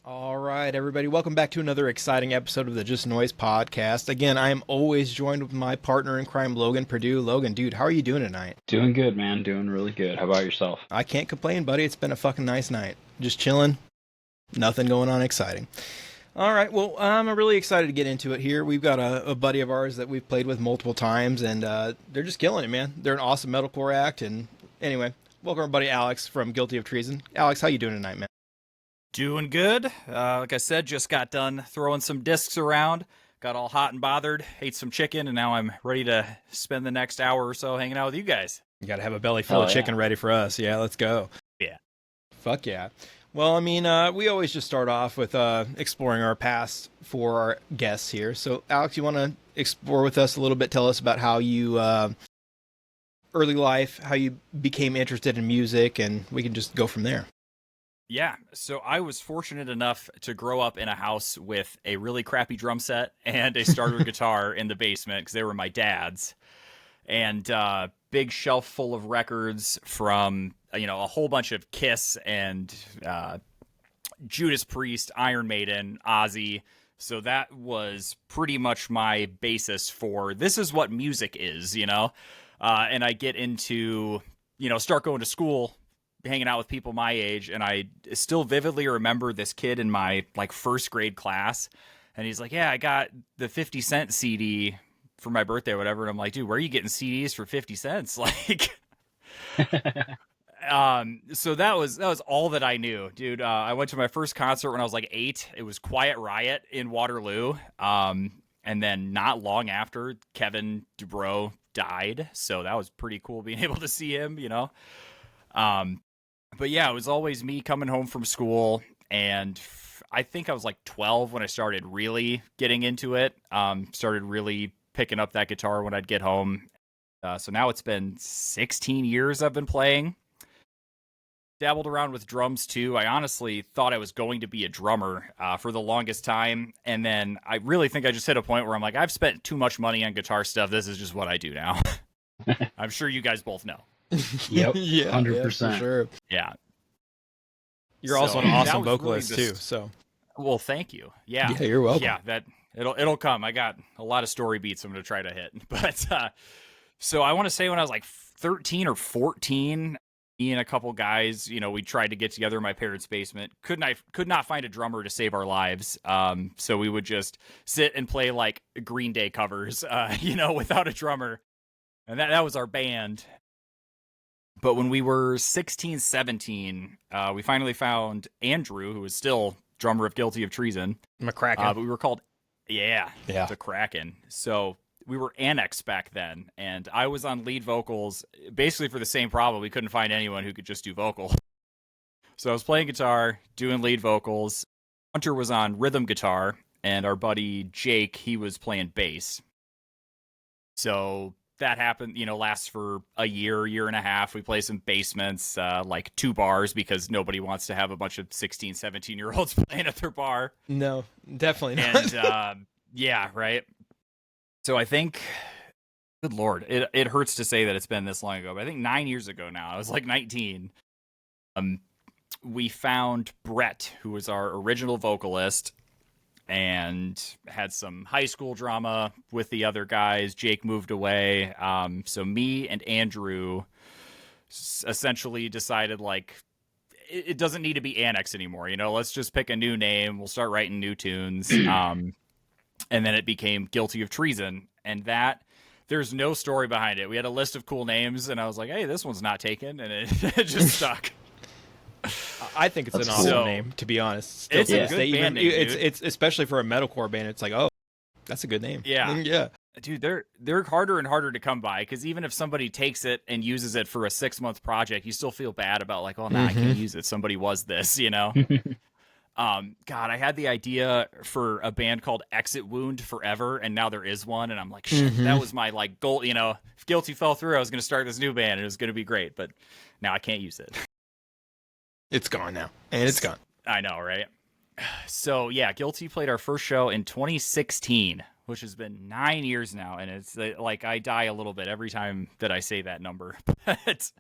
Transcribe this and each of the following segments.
All right, everybody, welcome back to another exciting episode of the Just Noise podcast. Again, I am always joined with my partner in crime, Logan Purdue. Logan, dude, how are you doing tonight? Doing good, man. Doing really good. How about yourself? I can't complain, buddy. It's been a fucking nice night. Just chilling. Nothing going on exciting. All right, well, I'm really excited to get into it here. We've got a buddy of ours that we've played with multiple times, and they're just killing it, man. They're an awesome metalcore act, and anyway, welcome our buddy Alex from Guilty of Treason. Alex, how you doing tonight, man? Doing good. Like I said, just got done throwing some discs around. Got all hot and bothered, ate some chicken, and now I'm ready to spend the next hour or so hanging out with you guys. You got to have a belly full of chicken ready for us. Yeah, let's go. Yeah. Fuck yeah. Well, I mean, we always just start off with exploring our past for our guests here. So, Alex, you want to explore with us a little bit? Tell us about how you, early life, how you became interested in music, and we can just go from there. Yeah, so I was fortunate enough to grow up in a house with a really crappy drum set and a starter guitar in the basement because they were my dad's. And big shelf full of records from, a whole bunch of Kiss and Judas Priest, Iron Maiden, Ozzy. So that was pretty much my basis for this is what music is, and I get into, start going to school, hanging out with people my age, and I still vividly remember this kid in my first grade class, and he's like, yeah, I got the 50 Cent CD for my birthday or whatever, and I'm like, dude, where are you getting CDs for 50 cents? So that was all that I knew, dude. I went to my first concert when I was 8. It was Quiet Riot in Waterloo, and then not long after, Kevin Dubrow died, so that was pretty cool being able to see him, But yeah, it was always me coming home from school, and I think I was 12 when I started really getting into it. Started really picking up that guitar when I'd get home. So now it's been 16 years I've been playing. Dabbled around with drums too. I honestly thought I was going to be a drummer for the longest time, and then I really think I just hit a point where I'm like, I've spent too much money on guitar stuff. This is just what I do now. I'm sure you guys both know. Yep. Yeah, 100%. for sure. Yeah. You're also an awesome vocalist really too. So, well, thank you. Yeah, you're welcome. Yeah, that it'll come. I got a lot of story beats I'm going to try to hit. But so I want to say when I was 13 or 14, me and a couple guys, we tried to get together in my parents' basement. Could not find a drummer to save our lives. So we would just sit and play Green Day covers, without a drummer, and that was our band. But when we were 16, 17, we finally found Andrew, who was still drummer of Guilty of Treason. McCracken. But we were called, Yeah. the Kraken. So we were annexed back then, and I was on lead vocals, basically for the same problem. We couldn't find anyone who could just do vocals. So I was playing guitar, doing lead vocals. Hunter was on rhythm guitar, and our buddy Jake, he was playing bass. So that happened, lasts for a year and a half. We play some basements, 2 bars, because nobody wants to have a bunch of 16, 17-year-olds playing at their bar. No, definitely not. And, yeah, right. So I think, good Lord, it hurts to say that it's been this long ago, but I think 9 years ago now, I was 19. We found Brett, who was our original vocalist, and had some high school drama with the other guys. Jake moved away. So me and Andrew essentially decided it doesn't need to be Annex anymore. Let's just pick a new name. We'll start writing new tunes. And then it became Guilty of Treason. And that, there's no story behind it. We had a list of cool names, and I was like, hey, this one's not taken. And it just stuck. I think it's an awesome name, to be honest. It's a good band name, dude. It's especially for a metalcore band. It's oh, that's a good name. Yeah, yeah, dude. They're harder and harder to come by, because even if somebody takes it and uses it for a 6-month project, you still feel bad about I can't use it. Somebody was this, God, I had the idea for a band called Exit Wound forever, and now there is one, and I'm like, shit, that was my goal. If Guilty fell through, I was going to start this new band, and it was going to be great, but now I can't use it. It's gone now, and it's gone. I know, right? So yeah, Guilty played our first show in 2016, which has been 9 years now, and it's like I die a little bit every time that I say that number. But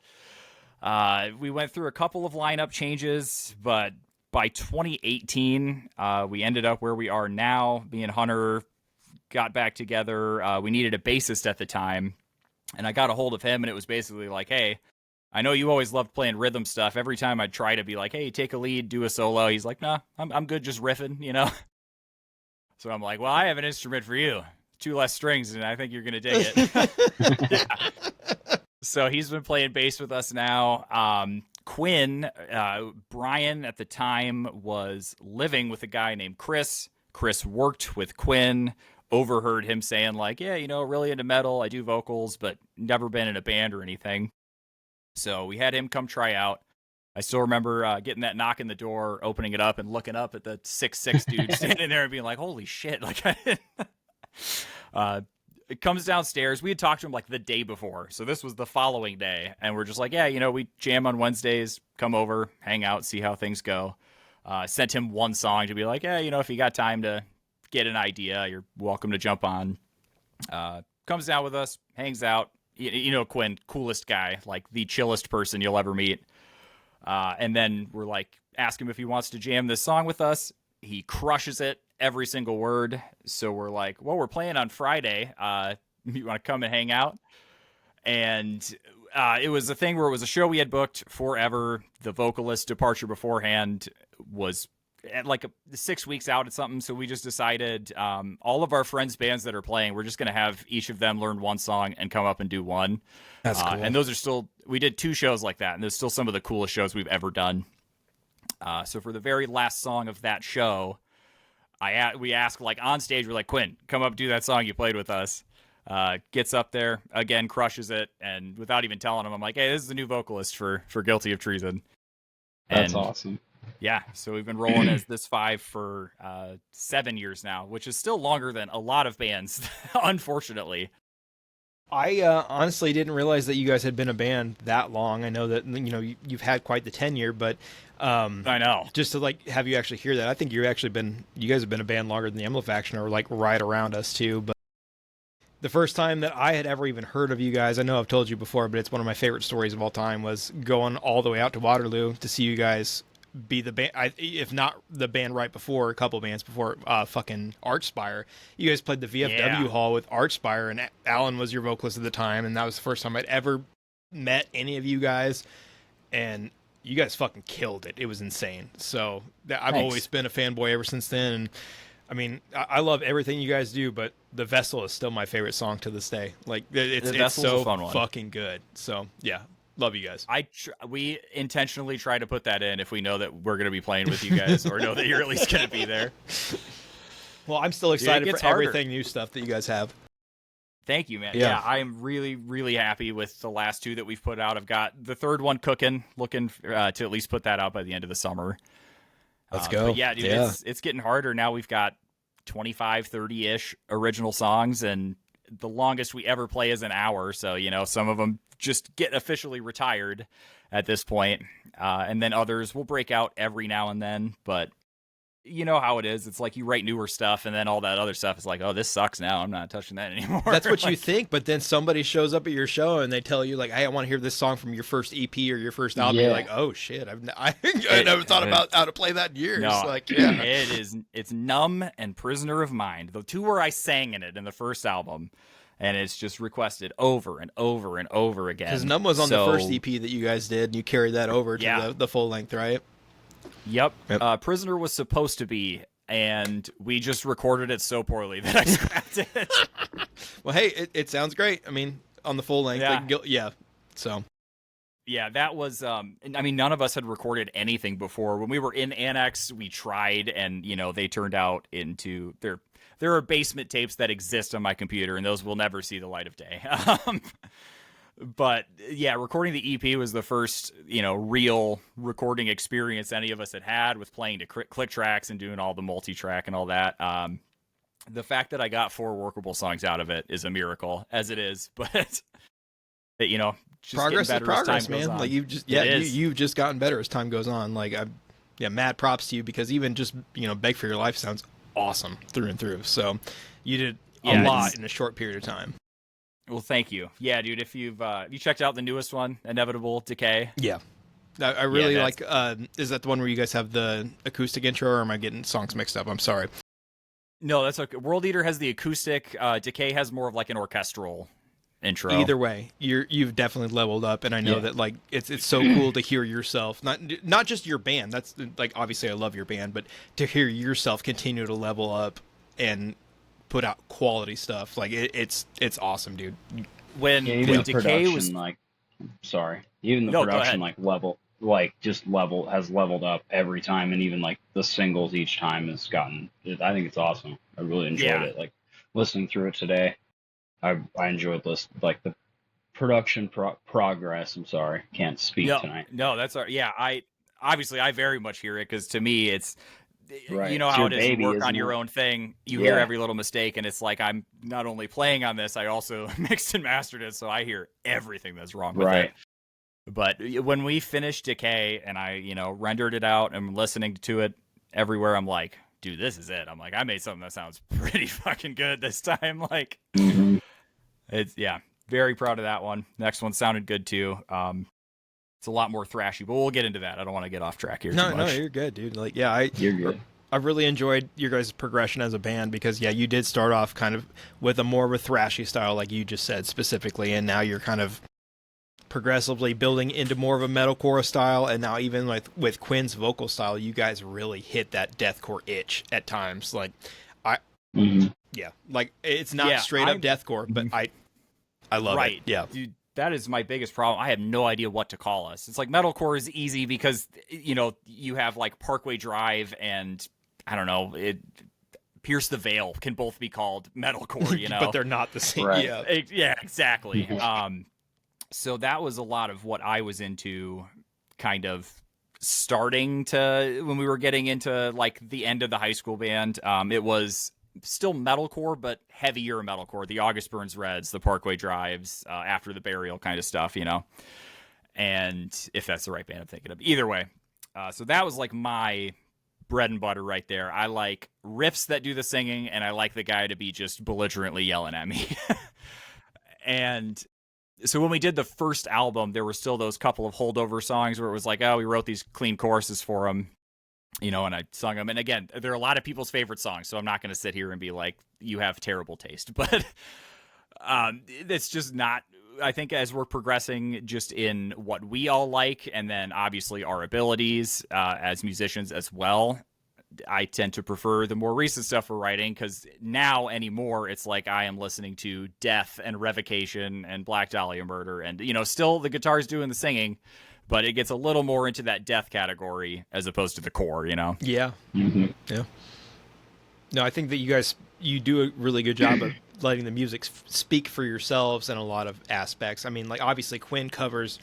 we went through a couple of lineup changes, but by 2018, we ended up where we are now. Me and Hunter got back together. We needed a bassist at the time, and I got a hold of him, and it was basically like, hey, I know you always loved playing rhythm stuff. Every time I'd try to be like, hey, take a lead, do a solo, he's like, nah, I'm good just riffing, you know? So I'm like, well, I have an instrument for you. 2 less strings, and I think you're going to dig it. Yeah. So he's been playing bass with us now. Quinn, Brian at the time was living with a guy named Chris. Chris worked with Quinn, overheard him saying like, yeah, you know, really into metal. I do vocals, but never been in a band or anything. So we had him come try out. I still remember getting that knock in the door, opening it up, and looking up at the 6'6" dude standing there and being like, holy shit. Like, it comes downstairs. We had talked to him like the day before. So this was the following day. And we're just like, yeah, you know, we jam on Wednesdays, come over, hang out, see how things go. Sent him one song to be like, yeah, you know, if you got time to get an idea, you're welcome to jump on. Comes down with us, hangs out. You know, Quinn, coolest guy, like the chillest person you'll ever meet. And then we're like, ask him if he wants to jam this song with us. He crushes it, every single word. So we're like, well, we're playing on Friday. You want to come and hang out? And it was a thing where it was a show we had booked forever. The vocalist departure beforehand was at like 6 weeks out at something. So we just decided all of our friends' bands that are playing, we're just going to have each of them learn one song and come up and do one. That's cool. And those are still, we did 2 shows like that, and there's still some of the coolest shows we've ever done. So for the very last song of that show, we asked, like, on stage, we're like, Quinn, come up, do that song you played with us. Gets up there, again, crushes it, and without even telling him, I'm like, hey, this is the new vocalist for Guilty of Treason. That's And awesome. yeah, so we've been rolling as this 5 for 7 years now, which is still longer than a lot of bands, unfortunately. I honestly didn't realize that you guys had been a band that long. I know that, you know, you've had quite the tenure, but I know. just to like have you actually hear that, I think you guys have been a band longer than the Emblem Faction, or like right around us too. But the first time that I had ever even heard of you guys, I know I've told you before, but it's one of my favorite stories of all time, was going all the way out to Waterloo to see you guys be the band, if not the band right before, a couple bands before, fucking Archspire. You guys played the VFW hall with Archspire, and Alan was your vocalist at the time, and that was the first time I'd ever met any of you guys, and you guys fucking killed it. It was insane. So I've always been a fanboy ever since then, and I mean, I love everything you guys do, but The Vessel is still my favorite song to this day. Like, it's so fucking good. So yeah, love you guys. We intentionally try to put that in if we know that we're going to be playing with you guys, or know that you're at least going to be there. Well, I'm still excited for everything new stuff that you guys have. Thank you, man. Yeah, I am really, really happy with the last 2 that we've put out. I've got the 3rd one cooking, looking to at least put that out by the end of the summer. Let's go. But yeah, dude, it's getting harder. Now we've got 25, 30-ish original songs, and the longest we ever play is an hour. So, you know, some of them just get officially retired at this point. And then others will break out every now and then. But you know how it is. It's like you write newer stuff, and then all that other stuff is like, oh, this sucks now. I'm not touching that anymore. That's what you think, but then somebody shows up at your show and they tell you, like, hey, I want to hear this song from your first EP or your first album. Yeah. You're like, oh, shit. I never thought about how to play that in years. No, like, yeah. It's Numb and Prisoner of Mind, the 2 where I sang in it in the first album. And it's just requested over and over and over again. Because Numb was on the first EP that you guys did, and you carried that over to the full length, right? Yep. Prisoner was supposed to be, and we just recorded it so poorly that I scrapped it. Well, hey, it sounds great. I mean, on the full length. So. Yeah, that was, I mean, none of us had recorded anything before. When we were in Annex, we tried, and, you know, they turned out into, there are basement tapes that exist on my computer, and those will never see the light of day. But yeah, recording the EP was the first, you know, real recording experience any of us had with playing to click tracks and doing all the multi-track and all that. The fact that I got 4 workable songs out of it is a miracle, as it is. But you know, just progress is progress, man. Like you've just you've just gotten better as time goes on. Like Yeah, mad props to you, because even just, Beg for Your Life sounds awesome through and through. So you did a lot in a short period of time. Well, thank you. Yeah, dude, if you checked out the newest one, Inevitable Decay. Yeah. I really like, is that the one where you guys have the acoustic intro, or am I getting songs mixed up? I'm sorry. No, that's okay. World Eater has the acoustic. Decay has more of like an orchestral intro. Either way, you've definitely leveled up, and I know that like it's so cool to hear yourself, not just your band. That's like, obviously I love your band, but to hear yourself continue to level up and put out quality stuff, like it's awesome, dude. When Decay was even the production like level, like just has leveled up every time, and even like the singles each time has gotten. I think it's awesome. I really enjoyed it. Like listening through it today. I enjoyed this, like the production progress. I'm sorry, can't speak tonight. No, that's all right. Yeah, I very much hear it, because to me it's right. You know how it is. You work on your own thing. You hear every little mistake, and it's like, I'm not only playing on this, I also mixed and mastered it, so I hear everything that's wrong with it. But when we finished Decay and I, rendered it out and listening to it everywhere, I'm like, dude, this is it. I'm like, I made something that sounds pretty fucking good this time. Like, it's very proud of that one. Next one sounded good too. It's a lot more thrashy, but we'll get into that. I don't want to get off track here too much. No, you're good, dude. Like, you're good. I really enjoyed your guys' progression as a band, because you did start off kind of with a more of a thrashy style, like you just said specifically, and now you're kind of progressively building into more of a metalcore style, and now even like with Quinn's vocal style, you guys really hit that deathcore itch at times. Like, like it's not straight up deathcore, but I love it. Yeah, dude. That is my biggest problem. I have no idea what to call us. It's like metalcore is easy because, you have like Parkway Drive and, I don't know, Pierce the Veil can both be called metalcore, but they're not the same. Right. Yeah, exactly. So that was a lot of what I was into, kind of starting to, when we were getting into like the end of the high school band. It was still metalcore, but heavier metalcore. The August Burns Reds, the Parkway Drives, After the Burial kind of stuff, And if that's the right band I'm thinking of. Either way. So that was like my bread and butter right there. I like riffs that do the singing, and I like the guy to be just belligerently yelling at me. And so when we did the first album, there were still those couple of holdover songs where it was like, oh, we wrote these clean choruses for them. And I sung them. And again, they're a lot of people's favorite songs, so I'm not going to sit here and be like, you have terrible taste. But it's just not, I think as we're progressing just in what we all like, and then obviously our abilities as musicians as well, I tend to prefer the more recent stuff we're writing, because now anymore, it's like I am listening to Death and Revocation and Black Dahlia Murder, and, still the guitar's doing the singing, but it gets a little more into that death category as opposed to the core, Yeah. Yeah. No, I think that you do a really good job of letting the music speak for yourselves in a lot of aspects. I mean, like, obviously Quinn covers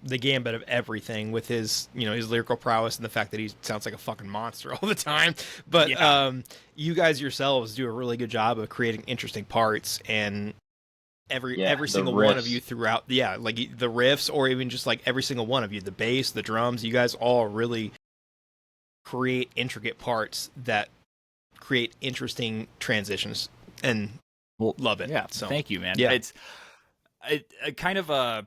the gambit of everything with his, his lyrical prowess and the fact that he sounds like a fucking monster all the time. But you guys yourselves do a really good job of creating interesting parts, and every single one of you throughout, like the riffs, or even just like every single one of you, the bass, the drums, you guys all really create intricate parts that create interesting transitions, and love it. Yeah, so thank you, man. Yeah. It's a kind of a,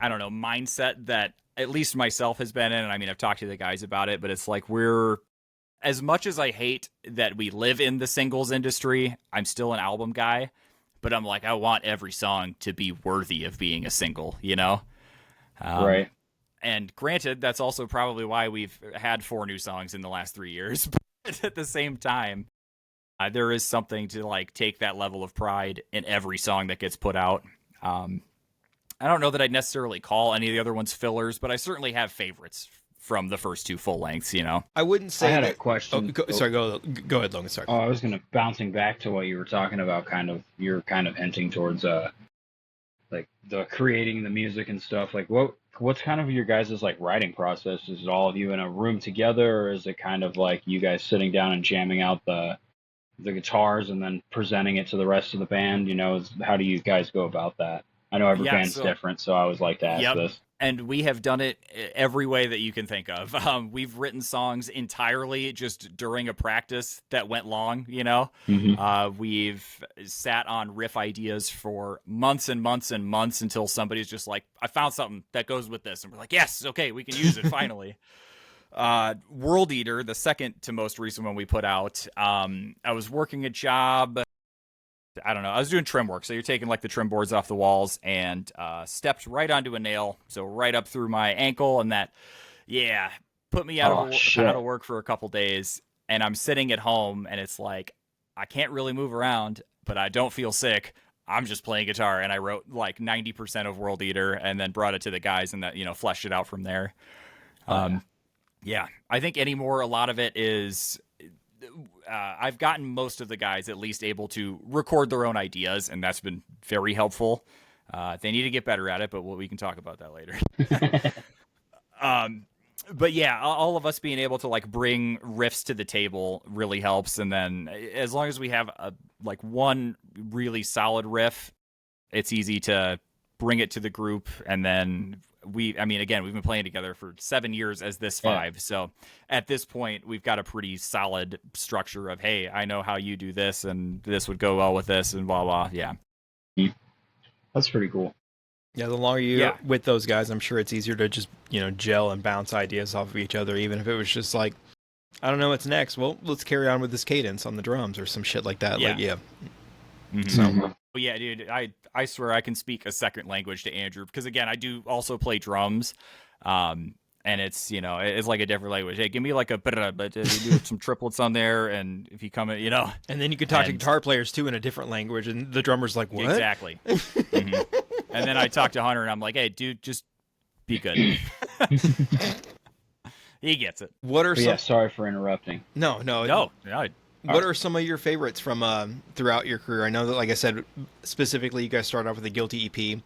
I don't know, mindset that at least myself has been in, and I mean, I've talked to the guys about it, but it's like, as much as I hate that we live in the singles industry, I'm still an album guy. But I'm like, I want every song to be worthy of being a single, Right. And granted, that's also probably why we've had 4 new songs in the last 3 years. But at the same time, there is something to like take that level of pride in every song that gets put out. I don't know that I'd necessarily call any of the other ones fillers, but I certainly have favorites from the first 2 full lengths, I wouldn't say I had a question. Sorry, go ahead, Logan. Sorry. I was gonna, bouncing back to what you were talking about, you're kind of hinting towards like the creating the music and stuff. Like what's kind of your guys' like writing process? Is it all of you in a room together, or is it kind of like you guys sitting down and jamming out the guitars and then presenting it to the rest of the band? How do you guys go about that? I know every band's different, so I always like to ask this. And we have done it every way that you can think of. We've written songs entirely just during a practice that went long, you know? We've sat on riff ideas for months and months and months until somebody's just like, I found something that goes with this. And we're like, yes, okay, we can use it finally. World Eater, the second to most recent one we put out, I was working a job. I don't know. I was doing trim work. So you're taking like the trim boards off the walls and stepped right onto a nail. So right up through my ankle. And that, yeah, put me out of work for a couple days. And I'm sitting at home and it's like, I can't really move around, but I don't feel sick. I'm just playing guitar. And I wrote like 90% of World Eater and then brought it to the guys and that, you know, fleshed it out from there. Yeah, I think anymore, a lot of it is I've gotten most of the guys at least able to record their own ideas, and that's been very helpful. They need to get better at it, but we can talk about that later. But yeah, all of us being able to like bring riffs to the table really helps. And then as long as we have like one really solid riff, it's easy to bring it to the group. And then we've been playing together for 7 years as this five. Yeah. So at this point, we've got a pretty solid structure of, hey, I know how you do this, and this would go well with this, and blah, blah. Yeah. That's pretty cool. Yeah, the longer you're with those guys, I'm sure it's easier to just, you know, gel and bounce ideas off of each other, even if it was just like, I don't know what's next. Well, let's carry on with this cadence on the drums or some shit like that. Yeah. Like, yeah. Mm-hmm. So, well, yeah, dude, I swear I can speak a second language to Andrew because, again, I do also play drums. And it's, you know, it's like a different language. Hey, give me like a, but you do some triplets on there. And if you come in, you know. And then you could talk to guitar players too in a different language. And the drummer's like, what? Exactly. Mm-hmm. And then I talk to Hunter and I'm like, hey, dude, just be good. He gets it. What are some... Yeah, sorry for interrupting. No. What are some of your favorites from throughout your career? I know that, like I said, specifically, you guys started off with the Guilty EP.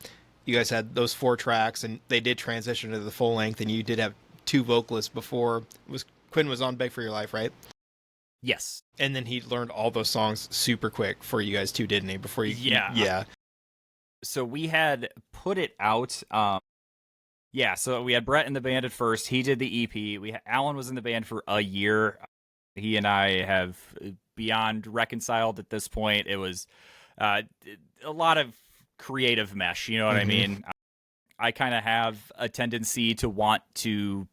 You guys had those 4 tracks, and they did transition to the full length, and you did have 2 vocalists before. Quinn was on Beg for Your Life, right? Yes. And then he learned all those songs super quick for you guys too, didn't he? Before you... Yeah. So we had put it out. So we had Brett in the band at first. He did the EP. Alan was in the band for a year. He and I have beyond reconciled at this point. It was a lot of creative mesh. You know what I mean? I kind of have a tendency to want to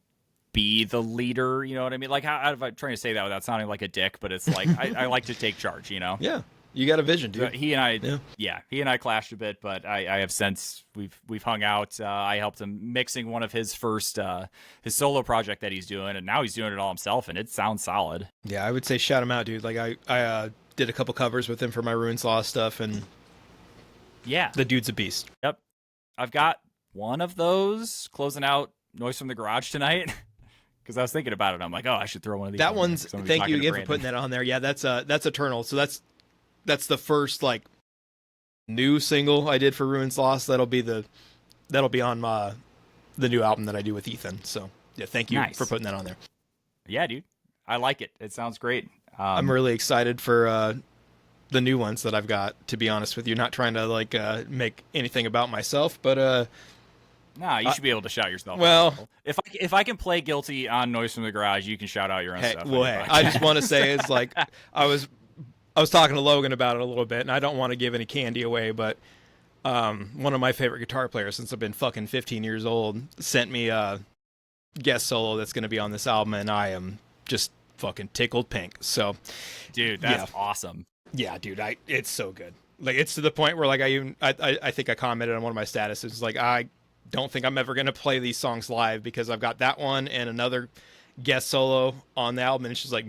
be the leader. You know what I mean? Like, I'm trying to say that without sounding like a dick, but it's like I like to take charge. You know? Yeah. You got a vision, dude. He and I, he and I clashed a bit, but I have since we've hung out. I helped him mixing one of his first his solo project that he's doing, and now he's doing it all himself, and it sounds solid. Yeah, I would say shout him out, dude. Like I did a couple covers with him for my Ruins Law stuff, and the dude's a beast. Yep, I've got one of those closing out Noise from the Garage tonight. Because I was thinking about it, I'm like, oh, I should throw one of these. That one's. Thank you again for putting that on there. Yeah, that's Eternal. So that's the first like new single I did for Ruins Lost. That'll be on the new album that I do with Ethan. So yeah, thank you for putting that on there. Yeah, dude, I like it. It sounds great. I'm really excited for the new ones that I've got. To be honest with you, not trying to like make anything about myself, but nah, you should be able to shout yourself. Well, out. If I can play Guilty on Noise from the Garage, you can shout out your own stuff. Well, hey, I just want to say it's like I was talking to Logan about it a little bit, and I don't want to give any candy away, but one of my favorite guitar players since I've been fucking 15 years old sent me a guest solo that's going to be on this album, and I am just fucking tickled pink. So, dude, that's awesome. Yeah, dude, it's so good. Like, it's to the point where like I think I commented on one of my statuses like I don't think I'm ever going to play these songs live because I've got that one and another guest solo on the album, and it's just like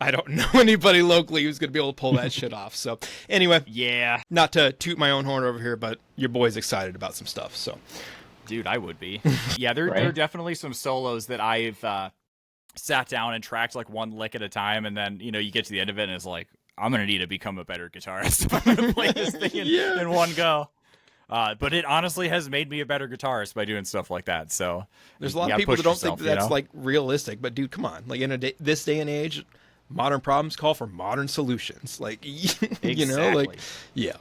I don't know anybody locally who's going to be able to pull that shit off. So anyway, not to toot my own horn over here, but your boy's excited about some stuff. So, dude, I would be. Yeah, there are definitely some solos that I've sat down and tracked like one lick at a time, and then you get to the end of it, and it's like I'm going to need to become a better guitarist if I'm going to play this thing in one go. But it honestly has made me a better guitarist by doing stuff like that. So there's a lot of people that don't think that's like realistic, but dude, come on! Like in this day and age. Modern problems call for modern solutions. Like, exactly. like, yeah.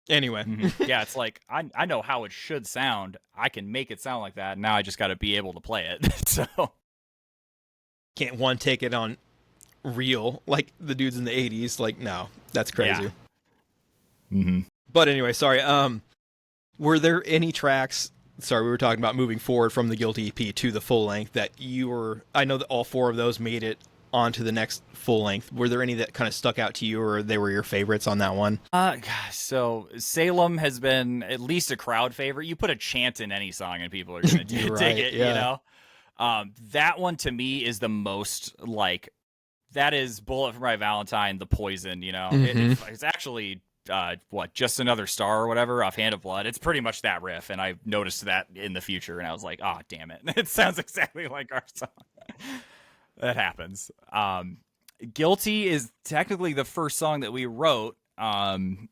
Anyway. Yeah, it's like I know how it should sound. I can make it sound like that. Now I just got to be able to play it. So Can't one take it on real like the dudes in the 80s. Like, no, that's crazy. yeah. But anyway, sorry. Were there any tracks? Sorry, we were talking about moving forward from the Guilty EP to the full length that you were. I know that all 4 of those made it onto the next full length. Were there any that kind of stuck out to you, or they were your favorites on that one? So Salem has been at least a crowd favorite. You put a chant in any song, and people are gonna dig it. Yeah. You know, that one to me is the most like. That is Bullet for My Valentine, the Poison. You know, it's actually. Just Another Star or whatever off Hand of Blood. It's pretty much that riff, and I noticed that in the future, and I was like, oh, damn it. It sounds exactly like our song. That happens. Guilty is technically the first song that we wrote, and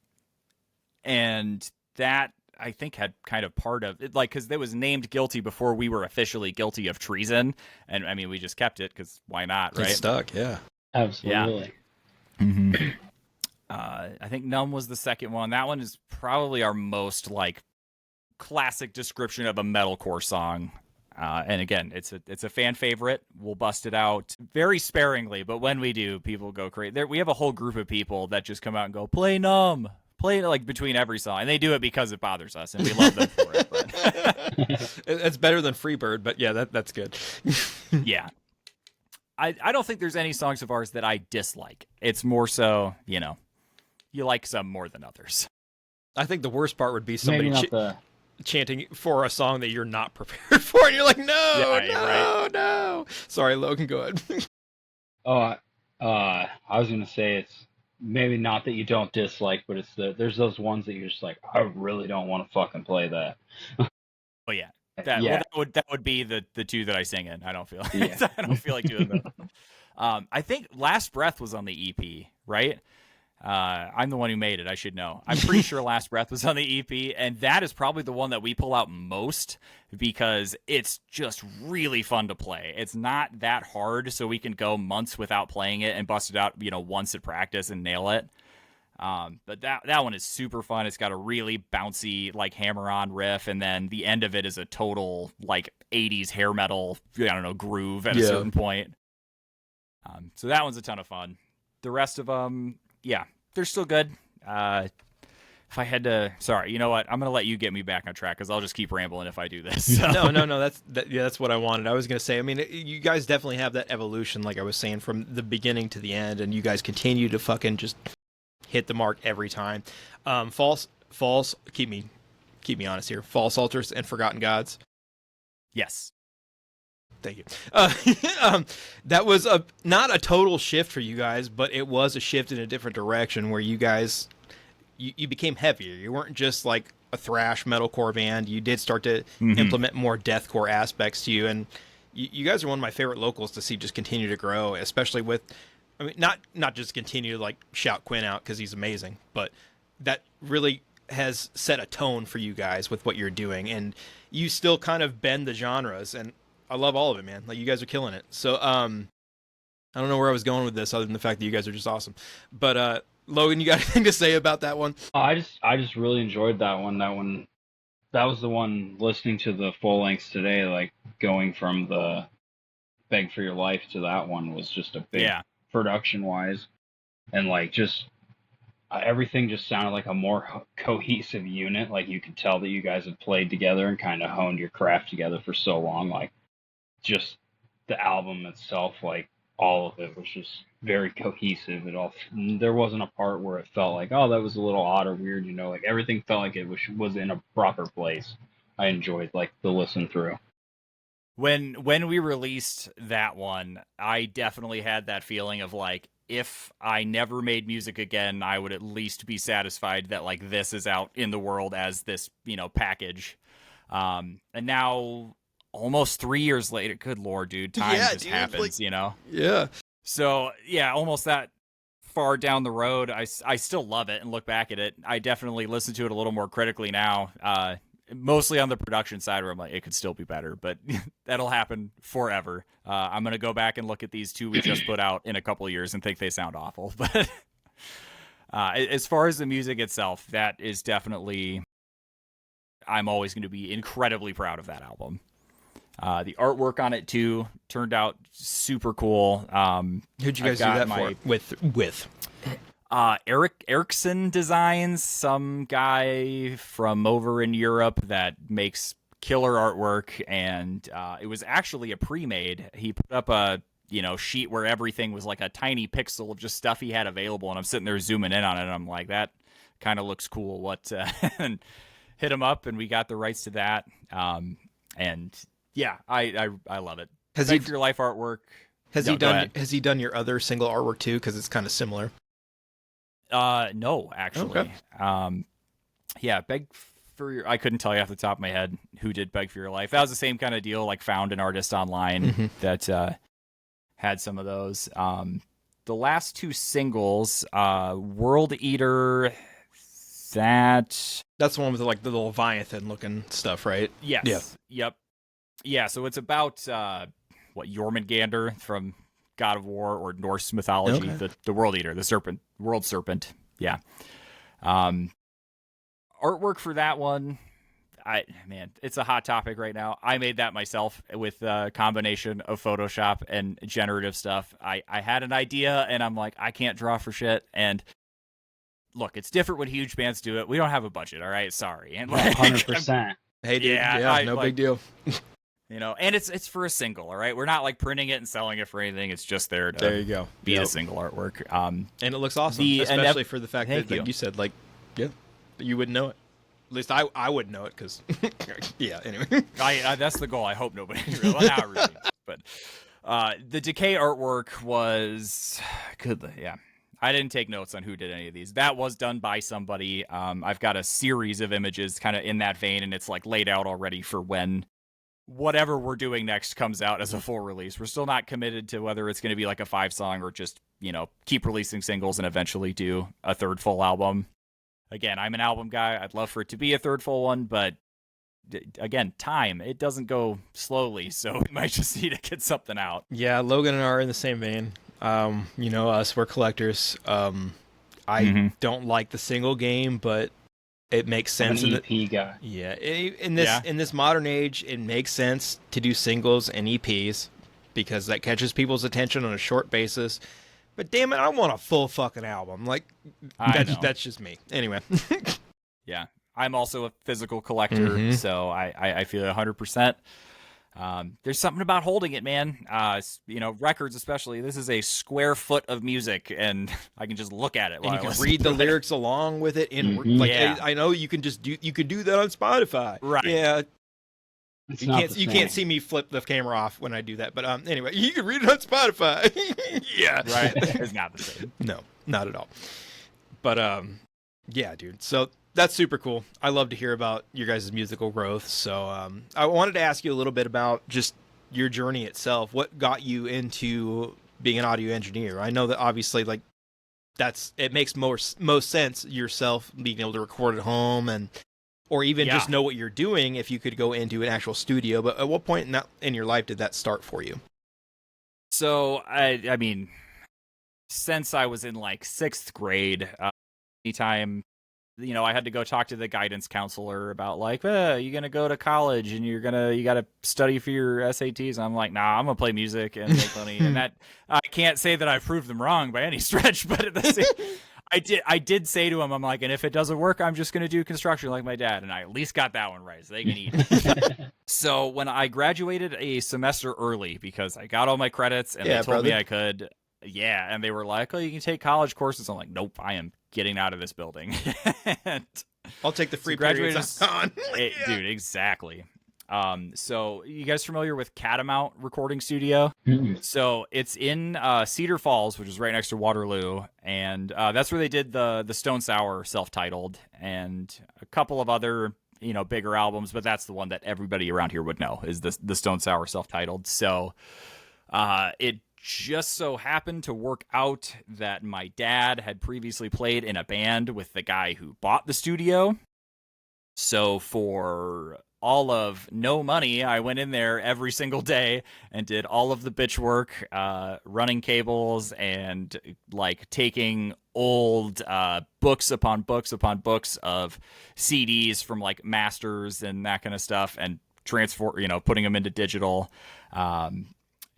that I think had kind of part of it, like, because it was named Guilty before we were officially guilty of treason, and I mean, we just kept it because why not, right? It's stuck, yeah. Absolutely. Yeah. I think Numb was the second one. That one is probably our most like classic description of a metalcore song. And again, it's a fan favorite. We'll bust it out very sparingly, but when we do, people go crazy. We have a whole group of people that just come out and go, play Numb, play it like between every song, and they do it because it bothers us, and we love them for it. But It's better than Freebird, but yeah, that's good. yeah. I don't think there's any songs of ours that I dislike. It's more so, you know, you like some more than others. I think the worst part would be somebody Maybe not chanting for a song that you're not prepared for, and you're like, no. Sorry, Logan, go ahead. I was gonna say it's maybe not that you don't dislike, but it's there's those ones that you're just like, I really don't want to fucking play that. Oh yeah. That would be the 2 that I sing in. I don't feel I don't feel like doing that. I think Last Breath was on the EP, right? I'm the one who made it. I should know. I'm pretty sure Last Breath was on the EP, and that is probably the one that we pull out most because it's just really fun to play. It's not that hard, so we can go months without playing it and bust it out, you know, once at practice and nail it. But that one is super fun. It's got a really bouncy like hammer-on riff, and then the end of it is a total like 80s hair metal, I don't know, groove at a certain point. So that one's a ton of fun. The rest of them, yeah, they're still good. If I had to, sorry, you know what? I'm gonna let you get me back on track because I'll just keep rambling if I do this. So. No. That's what I wanted. I was gonna say. I mean, you guys definitely have that evolution, like I was saying, from the beginning to the end, and you guys continue to fucking just hit the mark every time. False. Keep me honest here. False Altars and Forgotten Gods. Yes. Thank you. That was not a total shift for you guys, but it was a shift in a different direction where you guys, you became heavier. You weren't just like a thrash metalcore band. You did start to implement more deathcore aspects to you, and you guys are one of my favorite locals to see just continue to grow, especially with, I mean, not just continue to like shout Quinn out because he's amazing, but that really has set a tone for you guys with what you're doing, and you still kind of bend the genres, and I love all of it, man. Like, you guys are killing it. So, I don't know where I was going with this other than the fact that you guys are just awesome. But, Logan, you got anything to say about that one? I just really enjoyed that one. That was the one listening to the full lengths today, like going from the Beg for Your Life to that one was just a big production wise. And like just everything just sounded like a more cohesive unit. Like you could tell that you guys had played together and kind of honed your craft together for so long. Like just the album itself, like all of it was just very cohesive. There wasn't a part where it felt like, oh, that was a little odd or weird, you know, like everything felt like it was in a proper place. I enjoyed like the listen through. When we released that one, I definitely had that feeling of like, if I never made music again, I would at least be satisfied that like this is out in the world as this, you know, package. And now almost 3 years later, good Lord, dude, time just happens, like, you know? Yeah. So yeah, almost that far down the road, I still love it and look back at it. I definitely listen to it a little more critically now. Mostly on the production side where I'm like, it could still be better, but that'll happen forever. I'm going to go back and look at these 2 we just put out in a couple of years and think they sound awful. But As far as the music itself, that is definitely, I'm always going to be incredibly proud of that album. The artwork on it too turned out super cool. Who'd you guys do that for? With Ericsson Designs, some guy from over in Europe that makes killer artwork, and it was actually a pre-made. He put up a sheet where everything was like a tiny pixel of just stuff he had available, and I'm sitting there zooming in on it, and I'm like, that kind of looks cool. What? And hit him up, and we got the rights to that. And yeah, I love it. Has Beg for Your Life artwork. Has he done your other single artwork too? Because it's kind of similar. No, actually. Okay. Yeah, I couldn't tell you off the top of my head who did Beg for Your Life. That was the same kind of deal, like found an artist online that had some of those. The last two singles, World Eater, that's the one with like the Leviathan looking stuff, right? Yes. Yeah. Yep. Yeah, so it's about Jormungandr from God of War or Norse mythology, the World Eater, the serpent, world serpent. Yeah. Artwork for that one, it's a hot topic right now. I made that myself with a combination of Photoshop and generative stuff. I had an idea, and I'm like, I can't draw for shit. And look, it's different when huge bands do it. We don't have a budget, all right? Sorry. And 100%. Hey, dude, yeah, no big deal. And it's for a single, all right? We're not like printing it and selling it for anything. It's just there to be a single artwork. And it looks awesome, especially for the fact that you said, like, you wouldn't know it. At least I wouldn't know it because, yeah, anyway. That's the goal. I hope nobody really. Well, not really. But the Decay artwork was good. Yeah. I didn't take notes on who did any of these. That was done by somebody. I've got a series of images kind of in that vein, and it's like laid out already for when whatever we're doing next comes out as a full release. We're still not committed to whether it's going to be like a 5-song or just, keep releasing singles and eventually do a third full album. Again, I'm an album guy. I'd love for it to be a third full one, but again, time. It doesn't go slowly, so we might just need to get something out. Yeah, Logan and I are in the same vein. Us, we're collectors. I don't like the single game, but it makes sense. I'm an EP guy. Yeah, in this modern age, it makes sense to do singles and EPs because that catches people's attention on a short basis. But damn it, I want a full fucking album. Like, that's just me. Anyway. Yeah, I'm also a physical collector, so I feel 100%. There's something about holding it, man. Records especially. This is a square foot of music, and I can just look at it. And you can read the lyrics along with it. I know you can you could do that on Spotify. Right. Yeah. You can't see me flip the camera off when I do that. But anyway, you can read it on Spotify. Yeah. Right. It's not the same. No, not at all. But yeah, dude. So that's super cool. I love to hear about your guys' musical growth. So I wanted to ask you a little bit about just your journey itself. What got you into being an audio engineer? I know that obviously, like, it makes most sense yourself being able to record at home or even just know what you're doing if you could go into an actual studio. But at what point in your life did that start for you? So I mean, since I was in like 6th grade, anytime I had to go talk to the guidance counselor about like, you're going to go to college and you got to study for your SATs. And I'm like, nah, I'm going to play music and make money. And that, I can't say that I proved them wrong by any stretch, but at the same, I did say to him, I'm like, and if it doesn't work, I'm just going to do construction like my dad. And I at least got that one right, so they can eat. So when I graduated a semester early because I got all my credits and they told me I could, and they were like, oh, you can take college courses. I'm like, nope, I am getting out of this building. And I'll take the free graduate on. Dude, exactly. So you guys familiar with Catamount Recording Studio? Mm-hmm. So it's in Cedar Falls, which is right next to Waterloo, and that's where they did the Stone Sour self-titled and a couple of other bigger albums, but that's the one that everybody around here would know is the Stone Sour self-titled. So it just so happened to work out that my dad had previously played in a band with the guy who bought the studio. So for all of no money, I went in there every single day and did all of the bitch work, running cables and like taking old books upon books upon books of CDs from like masters and that kind of stuff, and putting them into digital.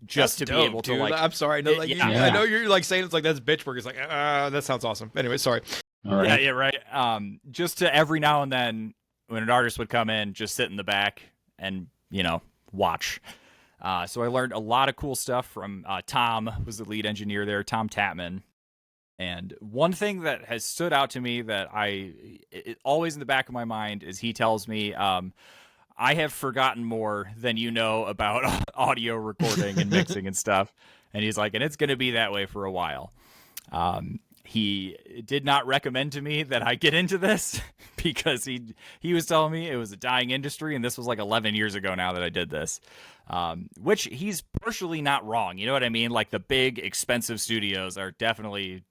Just That's to dope, be able to dude. like, I'm sorry. No, like, yeah. I know you're like saying it's like that's bitch work. It's like, that sounds awesome. Anyway, sorry. All right. Yeah, right. Just to every now and then when an artist would come in, just sit in the back and, watch. So I learned a lot of cool stuff from Tom, was the lead engineer there, Tom Tatman. And one thing that has stood out to me that always in the back of my mind is he tells me, I have forgotten more than you know about audio recording and mixing and stuff. And he's like, and it's going to be that way for a while. He did not recommend to me that I get into this because he was telling me it was a dying industry, and this was like 11 years ago now that I did this, which he's partially not wrong. You know what I mean? Like the big, expensive studios are definitely...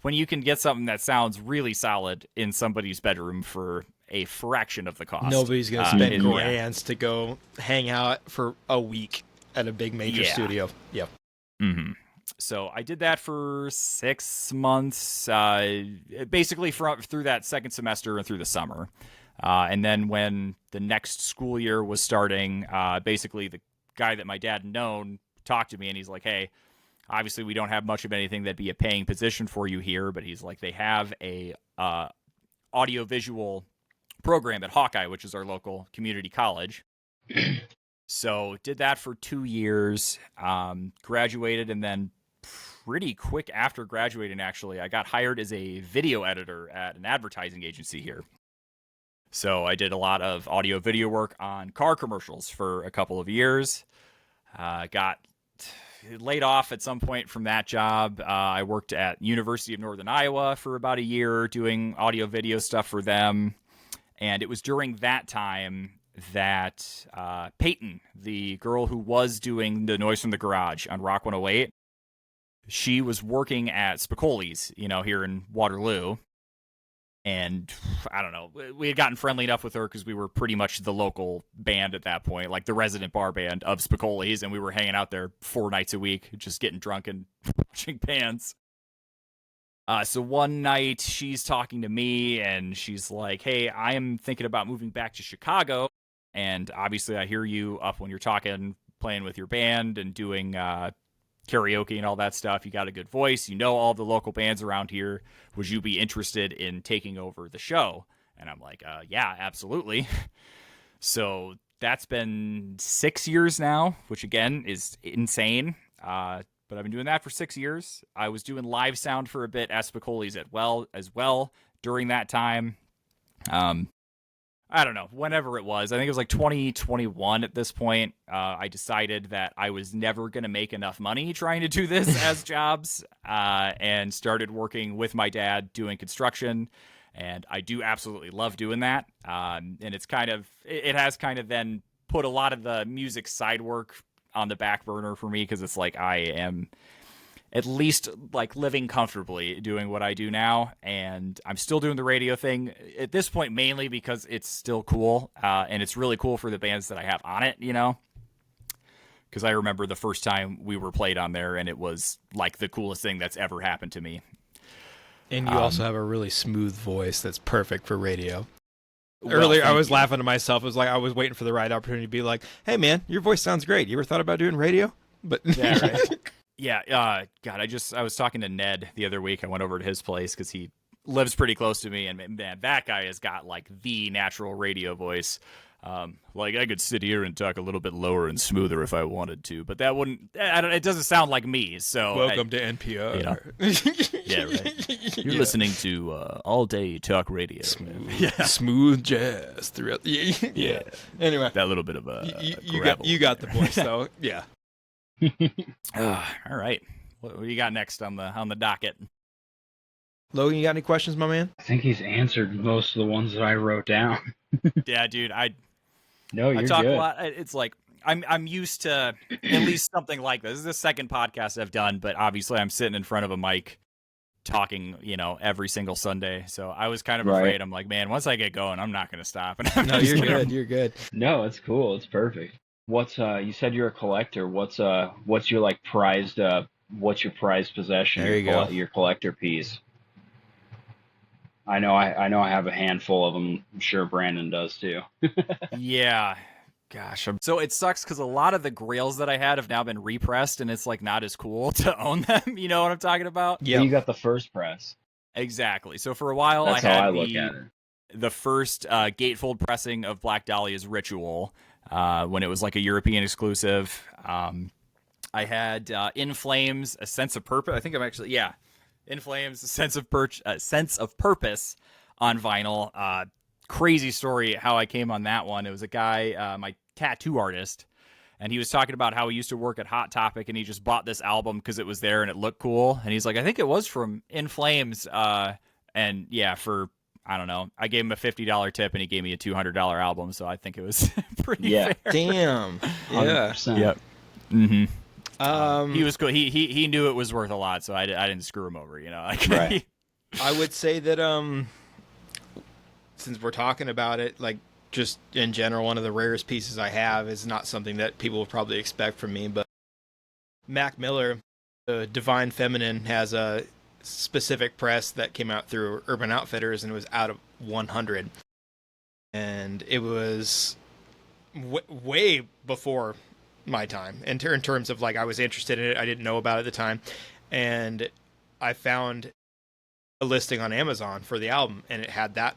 when you can get something that sounds really solid in somebody's bedroom for a fraction of the cost. Nobody's going to spend grands to go hang out for a week at a big major studio. Yep. Mm-hmm. So I did that for 6 months, basically through that second semester and through the summer. And then when the next school year was starting, basically the guy that my dad had known talked to me, and he's like, hey, obviously we don't have much of anything that'd be a paying position for you here, but he's like, they have a audio-visual program at Hawkeye, which is our local community college. So did that for 2 years, graduated, and then pretty quick after graduating, actually, I got hired as a video editor at an advertising agency here. So I did a lot of audio video work on car commercials for a couple of years. Got laid off at some point from that job. I worked at University of Northern Iowa for about a year doing audio video stuff for them. And it was during that time that Peyton, the girl who was doing the Noise from the Garage on Rock 108, she was working at Spicoli's, here in Waterloo. And I don't know, we had gotten friendly enough with her because we were pretty much the local band at that point, like the resident bar band of Spicoli's, and we were hanging out there 4 nights a week, just getting drunk and watching bands. So one night she's talking to me and she's like, hey, I am thinking about moving back to Chicago. And obviously I hear you up when you're talking, playing with your band and doing karaoke and all that stuff. You got a good voice. You know all the local bands around here. Would you be interested in taking over the show? And I'm like, yeah, absolutely. So that's been 6 years now, which again is insane. But I've been doing that for 6 years. I was doing live sound for a bit at Spicoli's as well during that time. I don't know, whenever it was. I think it was like 2021 at this point. I decided that I was never going to make enough money trying to do this as jobs, and started working with my dad doing construction. And I do absolutely love doing that. And it has kind of then put a lot of the music side work on the back burner for me, because it's like I am at least like living comfortably doing what I do now. And I'm still doing the radio thing at this point, mainly because it's still cool. And it's really cool for the bands that I have on it, because I remember the first time we were played on there and it was like the coolest thing that's ever happened to me. And you also have a really smooth voice that's perfect for radio. Well, earlier I was laughing to myself. It was like I was waiting for the right opportunity to be like, hey man, your voice sounds great. You ever thought about doing radio? But yeah, right. Yeah, God, I was talking to Ned the other week. I went over to his place because he lives pretty close to me, and man, that guy has got like the natural radio voice. Like I could sit here and talk a little bit lower and smoother if I wanted to, but that wouldn't. It doesn't sound like me. So welcome to NPR. Yeah, right. You're listening to all day talk radio. Smooth jazz throughout. Yeah. Anyway, that little bit of you got the voice though. Yeah. All right. What do you got next on the docket? Logan, you got any questions, my man? I think he's answered most of the ones that I wrote down. Yeah, dude. No, you're I talk good. a lot. It's like I'm used to at least something like this. This is the second podcast I've done, but obviously I'm sitting in front of a mic talking, every single Sunday. So I was kind of Right. afraid. I'm like, man, once I get going, I'm not going to stop. And I'm No, just you're like, good. You're good. No, it's cool. It's perfect. What's you said you're a collector. What's your like prized what's your prized possession? There you go. Your collector piece. I know I have a handful of them. I'm sure Brandon does too. Yeah. Gosh. So it sucks because a lot of the grails that I had have now been repressed, and it's like not as cool to own them. You know what I'm talking about? Yeah. You got the first press. Exactly. So for a while, That's I had how I look at it. the first gatefold pressing of Black Dahlia's Ritual when it was like a European exclusive. I had In Flames, A Sense of Purpose. I think I'm actually, In Flames, A Sense of Purpose on vinyl. Crazy story how I came on that one. It was a guy, my tattoo artist, and he was talking about how he used to work at Hot Topic, and he just bought this album because it was there and it looked cool. And he's like, I think it was from In Flames. And yeah, for, I don't know, I gave him a $50 tip and he gave me a $200 album. So I think it was pretty fair. Damn. Yeah. 100%. Yep. Mm-hmm. He was cool. He knew it was worth a lot, so I didn't screw him over, Like, Right. I would say that since we're talking about it, like just in general, one of the rarest pieces I have is not something that people will probably expect from me, but Mac Miller, the Divine Feminine, has a specific press that came out through Urban Outfitters, and it was out of 100, and it was way before my time in terms of like I was interested in it. I didn't know about it at the time, and I found a listing on Amazon for the album, and it had that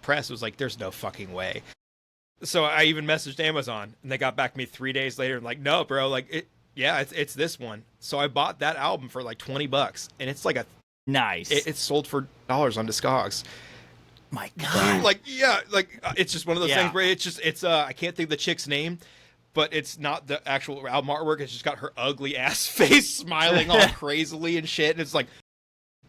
press. It was like, there's no fucking way. So I even messaged Amazon, and they got back to me 3 days later and like, no, bro, like it's this one. So I bought that album for like $20, and it's like nice. It's sold for dollars on Discogs. My God. Like, yeah, like it's just one of those things where it's I can't think of the chick's name, but it's not the actual album artwork. It's just got her ugly ass face smiling all crazily and shit, and it's like,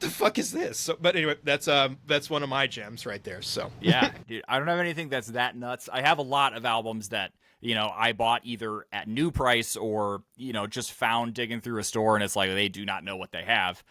the fuck is this? So, but anyway, that's one of my gems right there. So yeah, dude, I don't have anything that's that nuts. I have a lot of albums that I bought either at new price or just found digging through a store, and it's like they do not know what they have.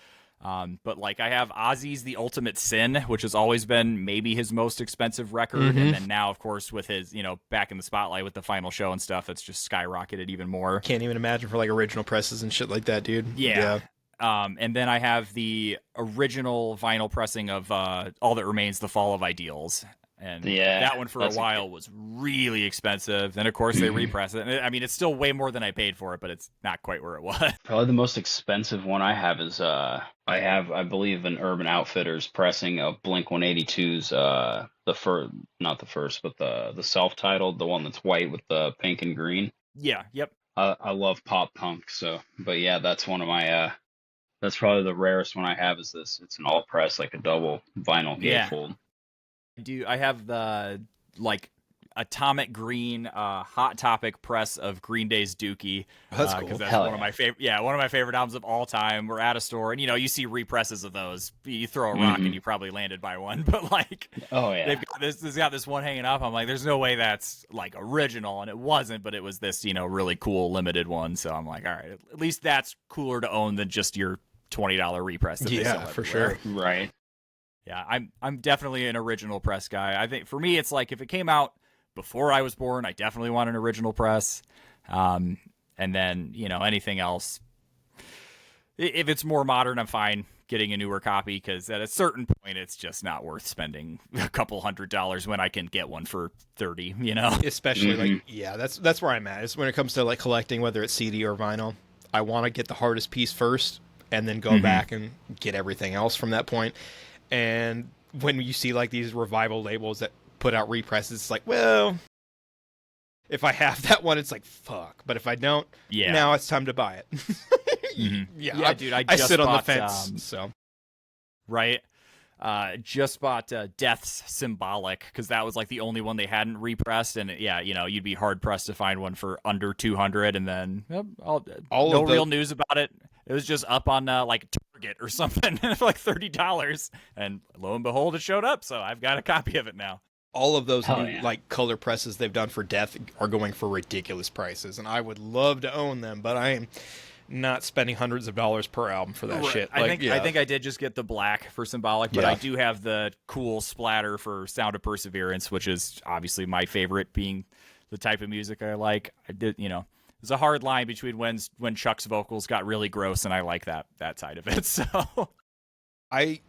But like I have Ozzy's The Ultimate Sin, which has always been maybe his most expensive record, and then now, of course, with his back in the spotlight with the final show and stuff, it's just skyrocketed even more. Can't even imagine for like original presses and shit like that, dude. Yeah. And then I have the original vinyl pressing of All That Remains, The Fall of Ideals. And that one for a while was really expensive. And of course they repress it. I mean, it's still way more than I paid for it, but it's not quite where it was. Probably the most expensive one I have is I believe an Urban Outfitters pressing of Blink 182's not the first, but the self-titled, the one that's white with the pink and green. Yeah, yep. I love pop punk, but yeah, that's one of my that's probably the rarest one I have is this. It's an all press, like a double vinyl gatefold. I have the like atomic green Hot Topic press of Green Day's Dookie. That's cool. Because that's one of my favorite. Yeah, one of my favorite albums of all time. We're at a store, and you see represses of those. You throw a rock, and you probably landed by one. But like, they've got this one hanging up. I'm like, there's no way that's like original, and it wasn't. But it was this really cool limited one. So I'm like, all right, at least that's cooler to own than just your $20 repress. Yeah, for sure. Right. Yeah, I'm definitely an original press guy. I think for me, it's like if it came out before I was born, I definitely want an original press. And then, anything else, if it's more modern, I'm fine getting a newer copy because at a certain point, it's just not worth spending a couple $100 when I can get one for $30, Especially that's where I'm at. It's when it comes to like collecting, whether it's CD or vinyl, I want to get the hardest piece first and then go back and get everything else from that point. And when you see like these revival labels that put out represses, it's like, well, if I have that one, it's like, fuck. But if I don't, now it's time to buy it. Yeah, dude, I sit on the fence. So, right. Just bought Death's Symbolic because that was like the only one they hadn't repressed, and you'd be hard pressed to find one for under 200. And then no real news about it. It was just up on like Target or something for like $30, and lo and behold, it showed up. So I've got a copy of it now. All of those new like color presses they've done for Death are going for ridiculous prices, and I would love to own them, but not spending hundreds of dollars per album for that shit. I think I did just get the black for Symbolic, but I do have the cool splatter for Sound of Perseverance, which is obviously my favorite, being the type of music I like. I did, there's a hard line between when Chuck's vocals got really gross, and I like that side of it. So I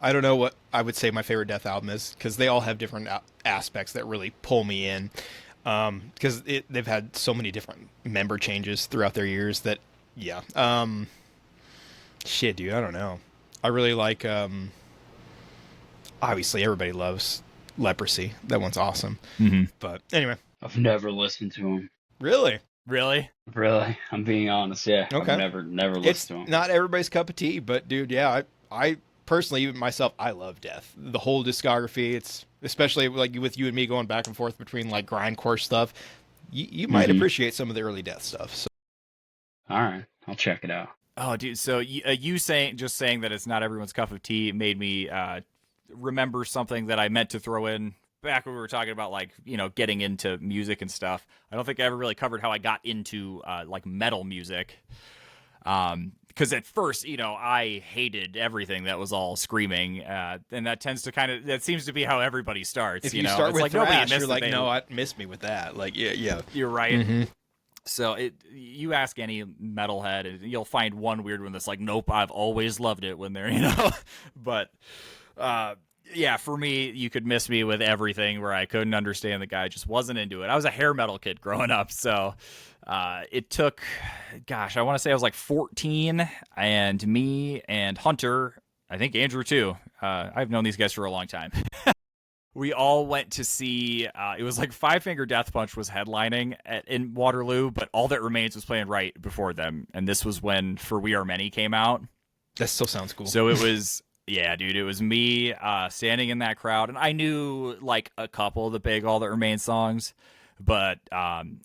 don't know what I would say my favorite Death album is, because they all have different aspects that really pull me in. Because they've had so many different member changes throughout their years that, shit, dude, I don't know. I really like, obviously everybody loves Leprosy. That one's awesome. Mm-hmm. But anyway. I've never listened to them. Really? Really? Really? I'm being honest, yeah. Okay. I've never listened to them. It's not everybody's cup of tea, but dude, yeah, I personally, even myself, I love Death. The whole discography, it's especially like with you and me going back and forth between like grindcore stuff. You might appreciate some of the early Death stuff. So. All right, I'll check it out. Oh, dude. So you saying that it's not everyone's cup of tea made me remember something that I meant to throw in back when we were talking about, like, getting into music and stuff. I don't think I ever really covered how I got into like metal music. Because at first, I hated everything that was all screaming, and that seems to be how everybody starts. If you start it's with like thrash, you're like, no, I miss me with that. Like, yeah. You're right. Mm-hmm. So you ask any metalhead, and you'll find one weird one that's like, nope, I've always loved it when they're, But yeah, for me, you could miss me with everything where I couldn't understand the guy, just wasn't into it. I was a hair metal kid growing up, so it took, I want to say I was like 14, and me and Hunter, I think Andrew too. I've known these guys for a long time. We all went to see, it was like Five Finger Death Punch was headlining in Waterloo, but All That Remains was playing right before them. And this was when For We Are Many came out. That still sounds cool. So it was, yeah, dude, it was me standing in that crowd. And I knew like a couple of the big All That Remains songs, but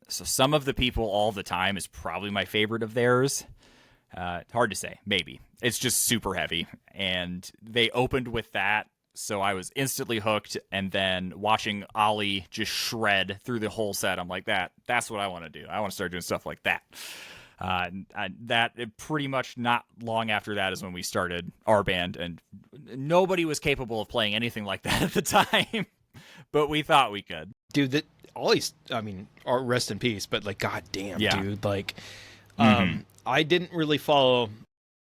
so some of the people All the Time is probably my favorite of theirs. Hard to say, maybe. It's just super heavy. And they opened with that. So I was instantly hooked, and then watching Ollie just shred through the whole set, I'm like, that's what I want to do. I want to start doing stuff like that. Pretty much not long after that is when we started our band, and nobody was capable of playing anything like that at the time, but we thought we could. Dude, that Ollie's, rest in peace, but like, goddamn, dude, like, I didn't really follow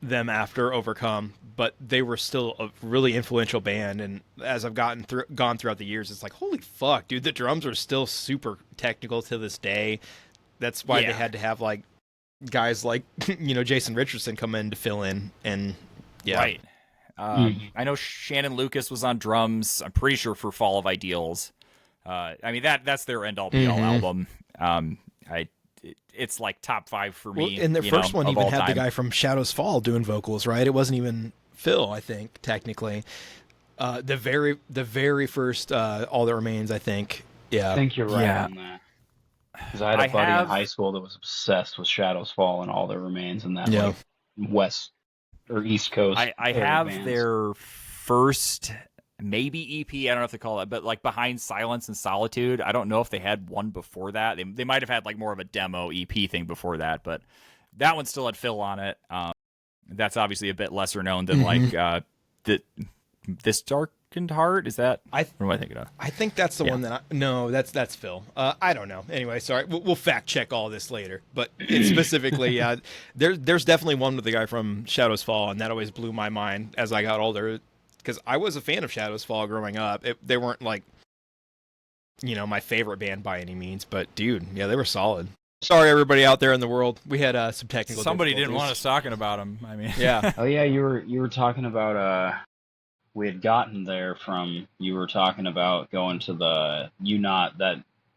them after Overcome, but they were still a really influential band, and as I've gone throughout the years, it's like, holy fuck, dude, the drums are still super technical to this day. That's why they had to have like guys like Jason Richardson come in to fill in, and right. I know Shannon Lucas was on drums, I'm pretty sure, for Fall of Ideals. That's their end all be all album. It's like top 5 for me. And their first one even had time. the guy from Shadows Fall doing vocals, right? It wasn't even Phil, I think, technically. The very first All That Remains, I think. Yeah, I think you're right on that. Because I had a buddy in high school that was obsessed with Shadows Fall and All That Remains, and that like West or East Coast. I have bands. Their first maybe EP, I don't know if they call it, but like Behind Silence and Solitude. I don't know if they had one before that. They might have had like more of a demo EP thing before that, but that one still had Phil on it. That's obviously a bit lesser known than like This Darkened Heart. Is that? What am I thinking of? I think that's the one that no, that's Phil. I don't know. Anyway, sorry. We'll fact check all this later. But it's specifically, there's definitely one with the guy from Shadows Fall, and that always blew my mind as I got older. Because I was a fan of Shadows Fall growing up. They weren't like, my favorite band by any means, but dude, yeah, they were solid. Sorry, everybody out there in the world. We had some technical. Somebody didn't want us talking about them. I mean, yeah. Oh yeah, you were talking about we had gotten there from you were talking about going to the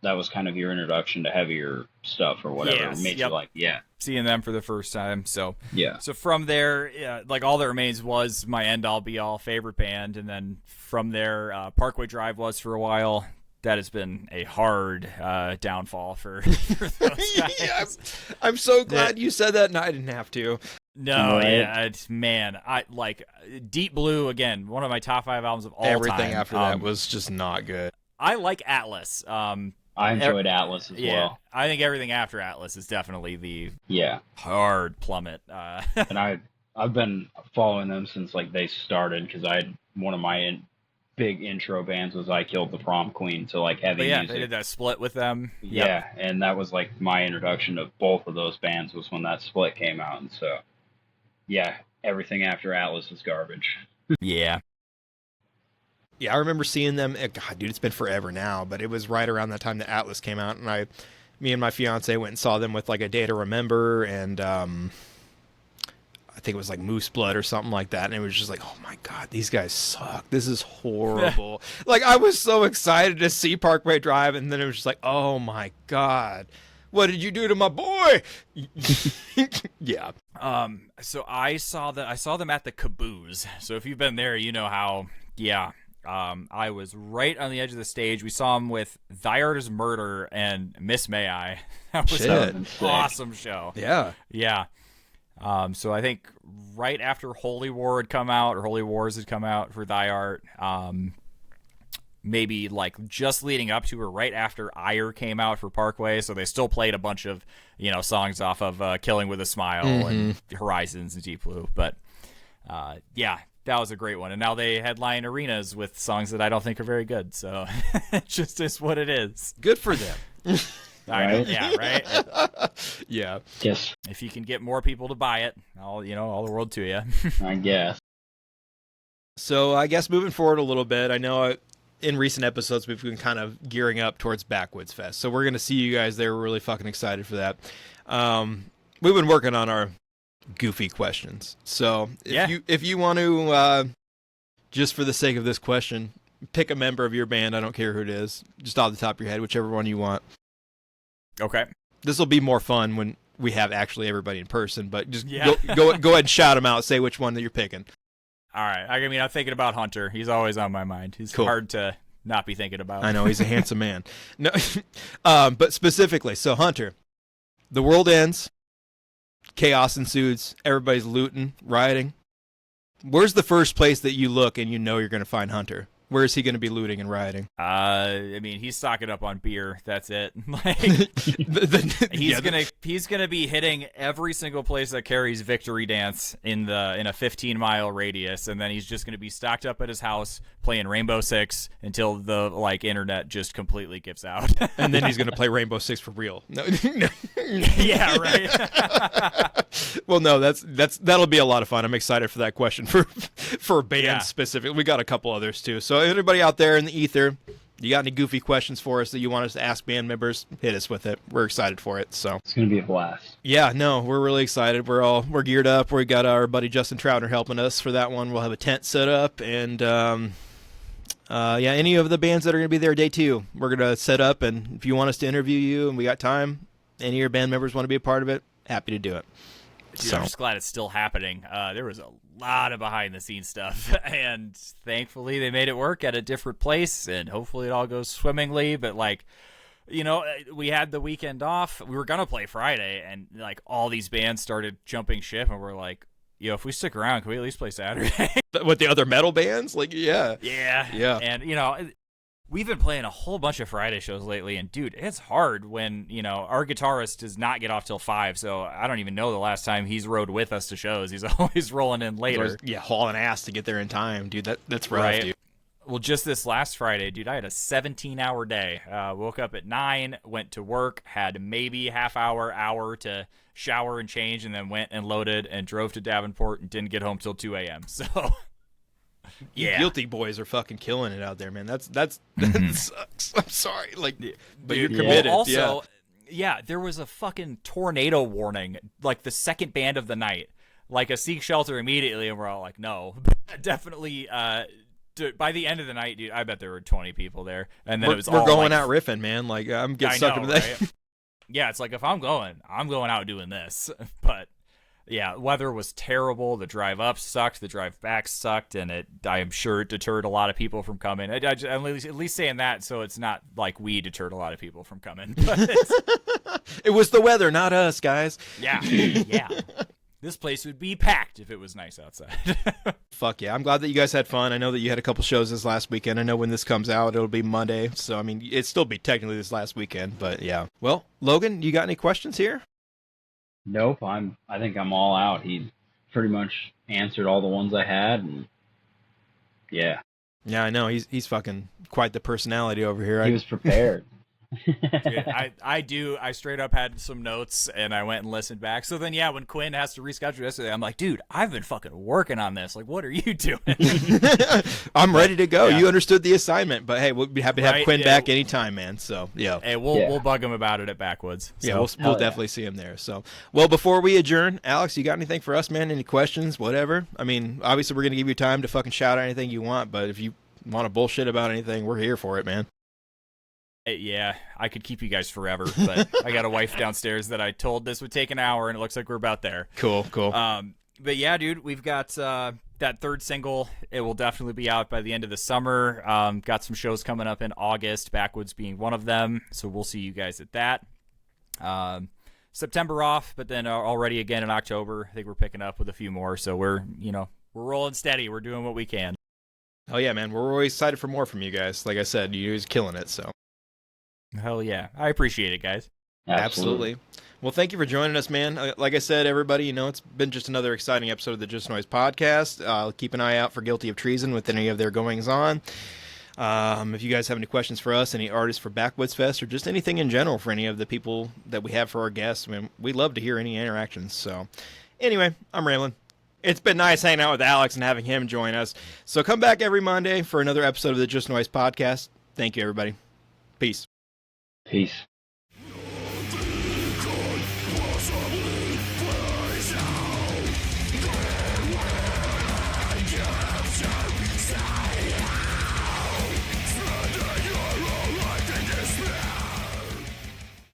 that was kind of your introduction to heavier stuff or whatever. Yes, it made you like, seeing them for the first time. So yeah. So from there, like All That Remains was my end all be all favorite band, and then from there, Parkway Drive was for a while. That has been a hard downfall for those guys. Yes. I'm so glad you said that, and I didn't have to. No, I like Deep Blue again. One of my top 5 albums of all time. Everything after that was just not good. I like Atlas. I enjoyed Atlas as well. I think everything after Atlas is definitely the Yeah, hard plummet. and I've been following them since like they started because one of my big intro bands was I Killed the Prom Queen to like heavy music. They did that split with them. Yeah, and that was like my introduction of both of those bands was when that split came out, and so yeah, everything after Atlas is garbage. Yeah. Yeah, I remember seeing them. God, dude, it's been forever now, but it was right around that time that Atlas came out, and me and my fiance went and saw them with like A Day to Remember, and I think it was like Moose Blood or something like that, and it was just like, oh my God, these guys suck. This is horrible. Like, I was so excited to see Parkway Drive, and then it was just like, oh my God, what did you do to my boy? Yeah. So I saw them at the Caboose. So if you've been there, you know how. Yeah. I was right on the edge of the stage. We saw him with Thy Art Is Murder and Miss May I. That was an awesome show. Yeah. Yeah. So I think right after Holy War had come out, or Holy Wars had come out for Thy Art, maybe like just leading up to or right after Ire came out for Parkway. So they still played a bunch of, songs off of Killing with a Smile and Horizons and Deep Blue. But yeah. That was a great one. And now they headline arenas with songs that I don't think are very good. So it just is what it is. Good for them. Right? Yeah, right? Yeah. Yes. If you can get more people to buy it, all the world to you. I guess. So I guess moving forward a little bit, I know in recent episodes we've been kind of gearing up towards Backwoods Fest. So we're going to see you guys there. We're really fucking excited for that. We've been working on our goofy questions. So if you want to, just for the sake of this question, pick a member of your band. I don't care who it is, just off the top of your head, whichever one you want. Okay. This will be more fun when we have actually everybody in person, but just go ahead and shout them out. Say which one that you're picking. All right. I mean, I'm thinking about Hunter. He's always on my mind. He's hard to not be thinking about. I know, he's a handsome man. No, but specifically, so Hunter, the world ends. Chaos ensues. Everybody's looting, rioting. Where's the first place that you look and you know you're going to find Hunter? Where is he going to be looting and rioting? I mean, he's stocking up on beer. That's it. Like, he's gonna be hitting every single place that carries Victory Dance in a 15-mile radius, and then he's just gonna be stocked up at his house playing Rainbow Six until the internet just completely gives out. And then he's gonna play Rainbow Six for real. No. Yeah, right. Well, no, that'll be a lot of fun. I'm excited for that question for bands specifically. We got a couple others too. So anybody out there in the ether, you got any goofy questions for us that you want us to ask band members, hit us with it. We're excited for it. So it's gonna be a blast. Yeah, no, we're really excited. We're geared up. We got our buddy Justin Troutner helping us for that one. We'll have a tent set up, and any of the bands that are gonna be there day 2, we're gonna set up. And if you want us to interview you and we got time, any of your band members want to be a part of it, happy to do it. Dude, I'm just glad it's still happening. There was a lot of behind-the-scenes stuff, and thankfully they made it work at a different place, and hopefully it all goes swimmingly. But, we had the weekend off. We were going to play Friday, and, all these bands started jumping ship, and we're like, if we stick around, can we at least play Saturday? With the other metal bands? Yeah. Yeah. And, we've been playing a whole bunch of Friday shows lately, and dude, it's hard when, our guitarist does not get off till 5, so I don't even know the last time he's rode with us to shows. He's always rolling in later. Hauling ass to get there in time, dude. That's rough, right. Dude. Well, just this last Friday, dude, I had a 17-hour day. Woke up at 9, went to work, had maybe hour to shower and change, and then went and loaded and drove to Davenport and didn't get home till 2 a.m., so... You guilty boys are fucking killing it out there, man. That sucks. I'm sorry, but you're committed. Well, also, there was a fucking tornado warning, the second band of the night, a seek shelter immediately, and we're all like, no, definitely. By the end of the night, dude, I bet there were 20 people there, and then we're going out riffing, man. I'm getting stuck into that. Right? Yeah, it's if I'm going out doing this, but. Yeah, weather was terrible. The drive up sucked. The drive back sucked, and I am sure it deterred a lot of people from coming. I'm at least saying that so it's not like we deterred a lot of people from coming. But it was the weather, not us, guys. Yeah. this place would be packed if it was nice outside. Fuck yeah. I'm glad that you guys had fun. I know that you had a couple shows this last weekend. I know when this comes out, it'll be Monday. So, I mean, it'd still be technically this last weekend, but yeah. Well, Logan, you got any questions here? Nope. I think I'm all out. He pretty much answered all the ones I had, and yeah. Yeah, I know. He's fucking quite the personality over here. He was prepared. Dude, I straight up had some notes and I went and listened back. So then, yeah, when Quinn has to reschedule yesterday, I'm like, dude, I've been fucking working on this. Like, what are you doing? I'm ready to go. Yeah. You understood the assignment, but hey, we'll be happy to have Right, Quinn yeah. back anytime, man. So, yeah. Hey, we'll bug him about it at Backwoods. So. Yeah, we'll Hell yeah. definitely see him there. So, well, before we adjourn, Alex, you got anything for us, man? Any questions, whatever? I mean, obviously, we're going to give you time to fucking shout out anything you want, but if you want to bullshit about anything, we're here for it, man. Yeah, I could keep you guys forever, but I got a wife downstairs that I told this would take an hour, and it looks like we're about there. Cool. But yeah, dude, we've got that third single. It will definitely be out by the end of the summer. Got some shows coming up in August, Backwoods being one of them, so we'll see you guys at that. September off, but then already again in October, I think we're picking up with a few more, so we're rolling steady. We're doing what we can. Oh, yeah, man. We're always excited for more from you guys. Like I said, you're always killing it, so. Hell yeah. I appreciate it, guys. Absolutely. Well, thank you for joining us, man. Like I said, everybody, it's been just another exciting episode of the Just Noise podcast. Keep an eye out for Guilty of Treason with any of their goings-on. If you guys have any questions for us, any artists for Backwoods Fest, or just anything in general for any of the people that we have for our guests, I mean, we'd love to hear any interactions. So, anyway, I'm rambling. It's been nice hanging out with Alex and having him join us. So come back every Monday for another episode of the Just Noise podcast. Thank you, everybody. Peace. Peace.